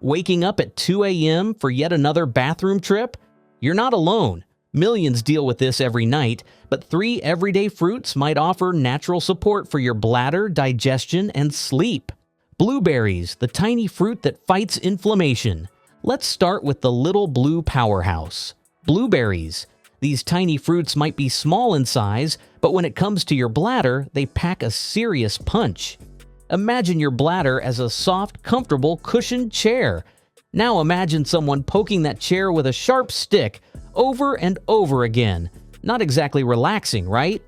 Waking up at 2 a.m. for yet another bathroom trip? You're not alone. Millions deal with this every night, but 3 everyday fruits might offer natural support for your bladder, digestion, and sleep. Blueberries, the tiny fruit that fights inflammation. Let's start with the little blue powerhouse. Blueberries. These tiny fruits might be small in size, but when it comes to your bladder, they pack a serious punch. Imagine your bladder as a soft, comfortable, cushioned chair. Now imagine someone poking that chair with a sharp stick over and over again. Not exactly relaxing, right?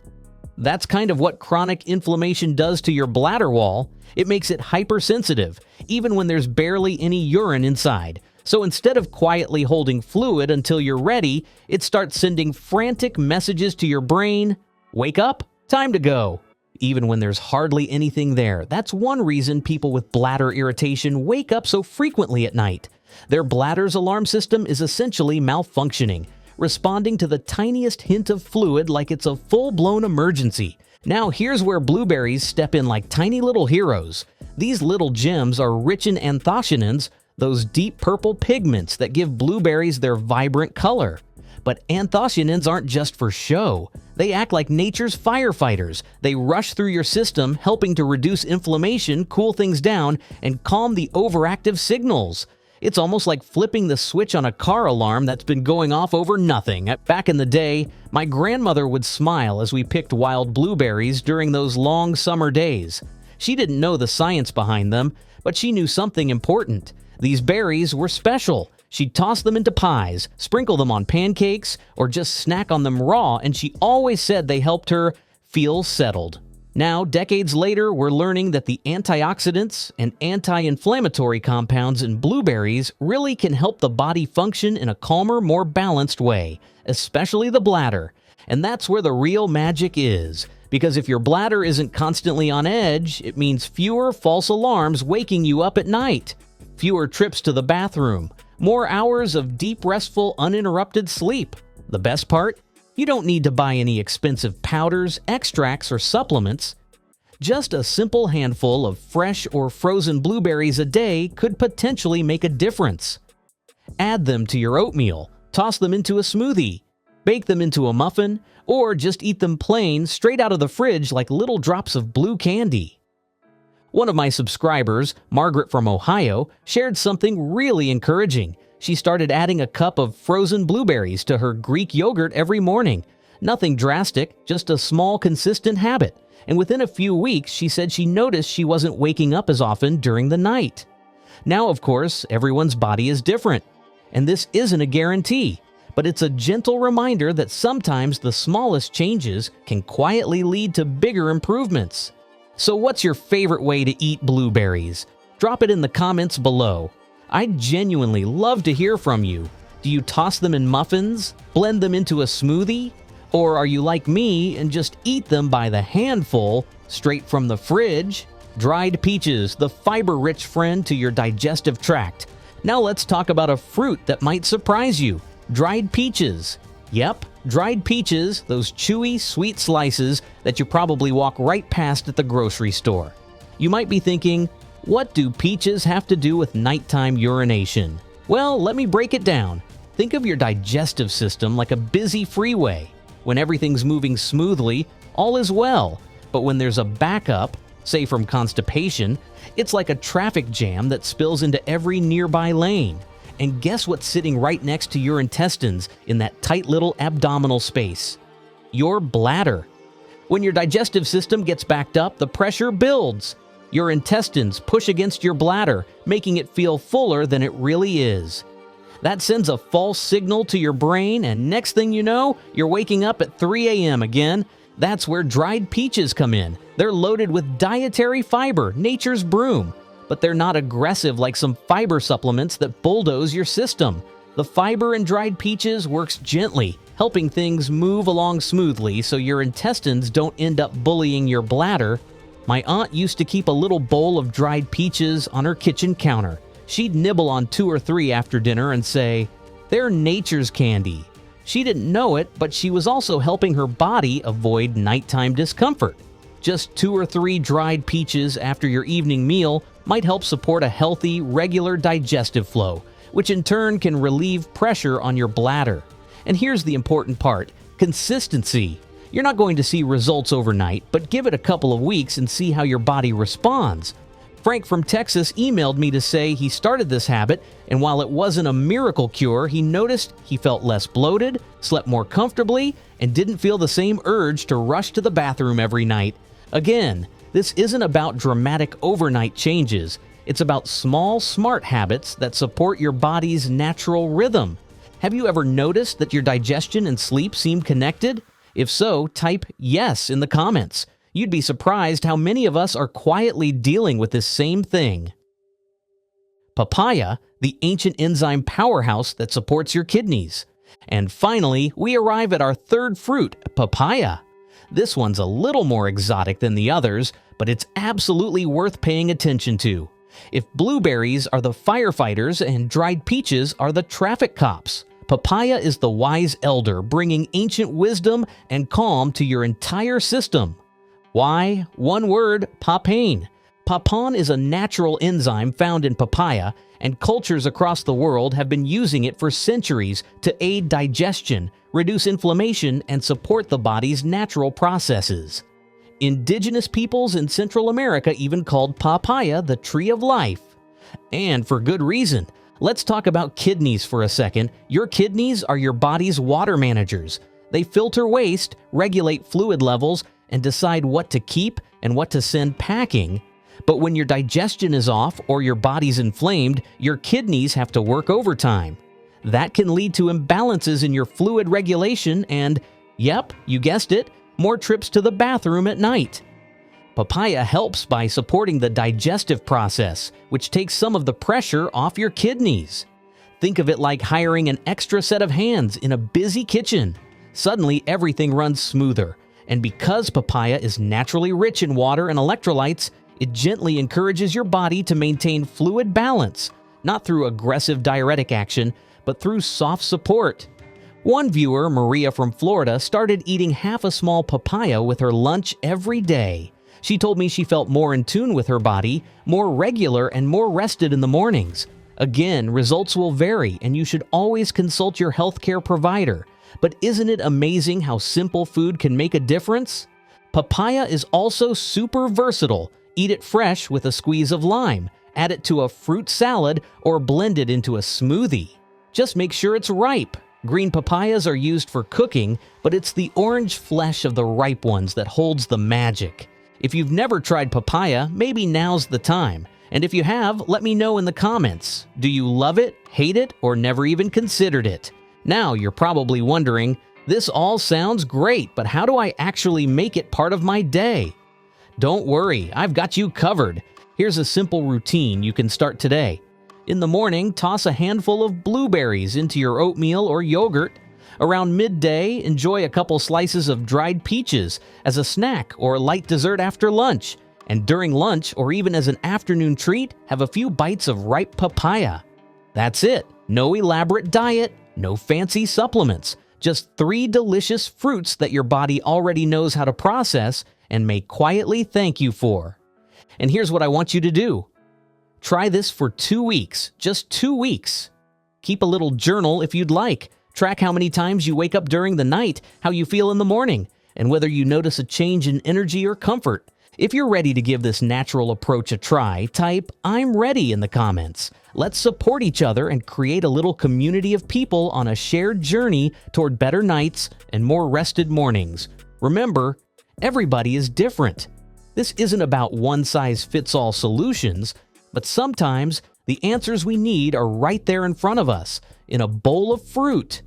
That's kind of what chronic inflammation does to your bladder wall. It makes it hypersensitive, even when there's barely any urine inside. So instead of quietly holding fluid until you're ready, it starts sending frantic messages to your brain. Wake up, time to go. Even when there's hardly anything there. That's one reason people with bladder irritation wake up so frequently at night. Their bladder's alarm system is essentially malfunctioning, responding to the tiniest hint of fluid like it's a full-blown emergency. Now here's where blueberries step in like tiny little heroes. These little gems are rich in anthocyanins, those deep purple pigments that give blueberries their vibrant color. But anthocyanins aren't just for show. They act like nature's firefighters. They rush through your system, helping to reduce inflammation, cool things down, and calm the overactive signals. It's almost like flipping the switch on a car alarm that's been going off over nothing. Back in the day, my grandmother would smile as we picked wild blueberries during those long summer days. She didn't know the science behind them, but she knew something important. These berries were special. She'd toss them into pies, sprinkle them on pancakes, or just snack on them raw, and she always said they helped her feel settled. Now, decades later, we're learning that the antioxidants and anti-inflammatory compounds in blueberries really can help the body function in a calmer, more balanced way, especially the bladder. And that's where the real magic is. Because if your bladder isn't constantly on edge, it means fewer false alarms waking you up at night, fewer trips to the bathroom, more hours of deep, restful, uninterrupted sleep. The best part? You don't need to buy any expensive powders, extracts, or supplements. Just a simple handful of fresh or frozen blueberries a day could potentially make a difference. Add them to your oatmeal, toss them into a smoothie, bake them into a muffin, or just eat them plain straight out of the fridge like little drops of blue candy. One of my subscribers, Margaret from Ohio, shared something really encouraging. She started adding a cup of frozen blueberries to her Greek yogurt every morning. Nothing drastic, just a small, consistent habit. And within a few weeks, she said she noticed she wasn't waking up as often during the night. Now, of course, everyone's body is different. And this isn't a guarantee, but it's a gentle reminder that sometimes the smallest changes can quietly lead to bigger improvements. So what's your favorite way to eat blueberries? Drop it in the comments below. I'd genuinely love to hear from you. Do you toss them in muffins? Blend them into a smoothie? Or are you like me and just eat them by the handful, straight from the fridge? Dried peaches, the fiber-rich friend to your digestive tract. Now let's talk about a fruit that might surprise you. Dried peaches. Yep, dried peaches, those chewy, sweet slices that you probably walk right past at the grocery store. You might be thinking, what do peaches have to do with nighttime urination? Well, let me break it down. Think of your digestive system like a busy freeway. When everything's moving smoothly, all is well. But when there's a backup, say from constipation, it's like a traffic jam that spills into every nearby lane. And guess what's sitting right next to your intestines in that tight little abdominal space? Your bladder. When your digestive system gets backed up, the pressure builds. Your intestines push against your bladder, making it feel fuller than it really is. That sends a false signal to your brain, and next thing you know, you're waking up at 3 a.m. again. That's where dried peaches come in. They're loaded with dietary fiber, nature's broom. But they're not aggressive like some fiber supplements that bulldoze your system. The fiber in dried peaches works gently, helping things move along smoothly so your intestines don't end up bullying your bladder. My aunt used to keep a little bowl of dried peaches on her kitchen counter. She'd nibble on 2 or 3 after dinner and say, "They're nature's candy." She didn't know it, but she was also helping her body avoid nighttime discomfort. Just 2 or 3 dried peaches after your evening meal might help support a healthy, regular digestive flow, which in turn can relieve pressure on your bladder. And here's the important part: consistency. You're not going to see results overnight, but give it a couple of weeks and see how your body responds. Frank from Texas emailed me to say he started this habit, and while it wasn't a miracle cure, he noticed he felt less bloated, slept more comfortably, and didn't feel the same urge to rush to the bathroom every night. Again, this isn't about dramatic overnight changes. It's about small, smart habits that support your body's natural rhythm. Have you ever noticed that your digestion and sleep seem connected? If so, type yes in the comments. You'd be surprised how many of us are quietly dealing with this same thing. Papaya, the ancient enzyme powerhouse that supports your kidneys. And finally, we arrive at our third fruit, papaya. This one's a little more exotic than the others, but it's absolutely worth paying attention to. If blueberries are the firefighters and dried peaches are the traffic cops, papaya is the wise elder bringing ancient wisdom and calm to your entire system. Why? One word: papain. Papain is a natural enzyme found in papaya, and cultures across the world have been using it for centuries to aid digestion, reduce inflammation, and support the body's natural processes. Indigenous peoples in Central America even called papaya the tree of life. And for good reason. Let's talk about kidneys for a second. Your kidneys are your body's water managers. They filter waste, regulate fluid levels, and decide what to keep and what to send packing. But when your digestion is off or your body's inflamed, your kidneys have to work overtime. That can lead to imbalances in your fluid regulation and, yep, you guessed it, more trips to the bathroom at night. Papaya helps by supporting the digestive process, which takes some of the pressure off your kidneys. Think of it like hiring an extra set of hands in a busy kitchen. Suddenly, everything runs smoother. And because papaya is naturally rich in water and electrolytes, it gently encourages your body to maintain fluid balance, not through aggressive diuretic action, but through soft support. One viewer, Maria from Florida, started eating half a small papaya with her lunch every day. She told me she felt more in tune with her body, more regular, and more rested in the mornings. Again, results will vary, and you should always consult your healthcare provider. But isn't it amazing how simple food can make a difference? Papaya is also super versatile. Eat it fresh with a squeeze of lime, add it to a fruit salad, or blend it into a smoothie. Just make sure it's ripe. Green papayas are used for cooking, but it's the orange flesh of the ripe ones that holds the magic. If you've never tried papaya, maybe now's the time. And if you have, let me know in the comments. Do you love it, hate it, or never even considered it? Now you're probably wondering, this all sounds great, but how do I actually make it part of my day? Don't worry, I've got you covered. Here's a simple routine you can start today. In the morning, toss a handful of blueberries into your oatmeal or yogurt. Around midday, enjoy a couple slices of dried peaches as a snack or light dessert after lunch. And during lunch, or even as an afternoon treat, have a few bites of ripe papaya. That's it. No elaborate diet, no fancy supplements. Just 3 delicious fruits that your body already knows how to process and may quietly thank you for. And here's what I want you to do. Try this for 2 weeks, just 2 weeks. Keep a little journal if you'd like. Track how many times you wake up during the night, how you feel in the morning, and whether you notice a change in energy or comfort. If you're ready to give this natural approach a try, type "I'm ready" in the comments. Let's support each other and create a little community of people on a shared journey toward better nights and more rested mornings. Remember, everybody is different. This isn't about one-size-fits-all solutions, but sometimes the answers we need are right there in front of us, in a bowl of fruit.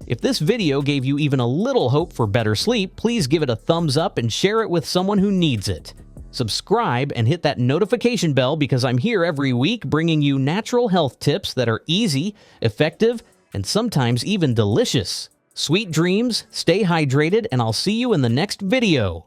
If this video gave you even a little hope for better sleep, please give it a thumbs up and share it with someone who needs it. Subscribe and hit that notification bell because I'm here every week bringing you natural health tips that are easy, effective, and sometimes even delicious. Sweet dreams, stay hydrated, and I'll see you in the next video.